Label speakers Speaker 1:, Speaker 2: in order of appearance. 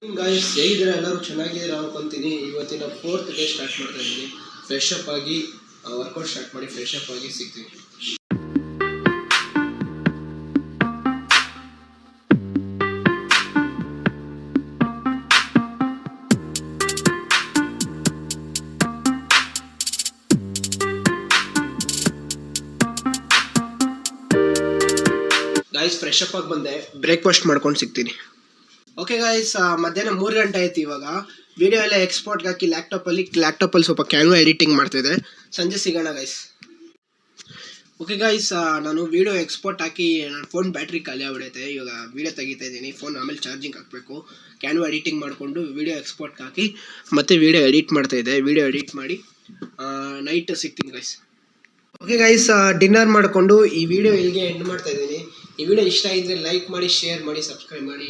Speaker 1: Guys ಹೇಗಿದ್ರೆ ಎಲ್ಲರೂ ಚೆನ್ನಾಗಿದ್ದೀರಾ ಅನ್ಕೊಂತೀನಿ. ಇವತ್ತಿನ 4th ಡೇ ಸ್ಟಾರ್ಟ್ ಮಾಡ್ತಾ ಇದ್ದೀನಿ. ಫ್ರೆಶ್ ಅಪ್ ಆಗಿ ವರ್ಕೌಟ್ ಸ್ಟಾರ್ಟ್ ಮಾಡಿ ಫ್ರೆಶ್ ಅಪ್ ಆಗಿ ಸಿಗ್ತೀವಿ. ಗಾಯ್ಸ್ ಫ್ರೆಶ್ ಅಪ್ ಆಗಿ ಬಂದೆ, ಬ್ರೇಕ್ಫಾಸ್ಟ್ ಮಾಡ್ಕೊಂಡು ಸಿಗ್ತೀನಿ. ಓಕೆ ಗಾಯ್ಸ್, ಮಧ್ಯಾಹ್ನ 3 ಗಂಟೆ ಆಯ್ತು. ಇವಾಗ ವಿಡಿಯೋ ಎಲ್ಲ ಎಕ್ಸ್ಪೋರ್ಟ್ಗೆ ಹಾಕಿ ಲ್ಯಾಪ್ಟಾಪಲ್ಲಿ ಸ್ವಲ್ಪ ಕ್ಯಾನ್ವಾ ಎಡಿಟಿಂಗ್ ಮಾಡ್ತಾಯಿದ್ದೆ. ಸಂಜೆ ಸಿಗೋಣ ಗಾಯ್ಸ್. ಓಕೆ ಗಾಯ್ಸ್, ನಾನು ವಿಡಿಯೋ ಎಕ್ಸ್ಪೋರ್ಟ್ ಹಾಕಿ ನನ್ನ ಫೋನ್ ಬ್ಯಾಟ್ರಿ ಖಾಲಿ ಆಗ್ಬಿಡೈತೆ. ಇವಾಗ ವಿಡಿಯೋ ತೆಗಿತಾ ಇದ್ದೀನಿ. ಫೋನ್ ಆಮೇಲೆ ಚಾರ್ಜಿಂಗ್ ಹಾಕಬೇಕು. ಕ್ಯಾನ್ವಾ ಎಡಿಟಿಂಗ್ ಮಾಡಿಕೊಂಡು ವಿಡಿಯೋ ಎಕ್ಸ್ಪೋರ್ಟ್ಗೆ ಹಾಕಿ ಮತ್ತೆ ವಿಡಿಯೋ ಎಡಿಟ್ ಮಾಡ್ತಾಯಿದ್ದೆ. ವಿಡಿಯೋ ಎಡಿಟ್ ಮಾಡಿ ನೈಟ್ ಸಿಗ್ತೀನಿ ಗಾಯ್ಸ್. ಓಕೆ ಗೈಸ್, ಡಿನ್ನರ್ ಮಾಡಿಕೊಂಡು ಈ ವಿಡಿಯೋ ಇಲ್ಲಿಗೆ ಎಂಡ್ ಮಾಡ್ತಾ ಇದ್ದೀನಿ. ಈ ವಿಡಿಯೋ ಇಷ್ಟ ಆಗಿದ್ರೆ ಲೈಕ್ ಮಾಡಿ, ಶೇರ್ ಮಾಡಿ, ಸಬ್ಸ್ಕ್ರೈಬ್ ಮಾಡಿ.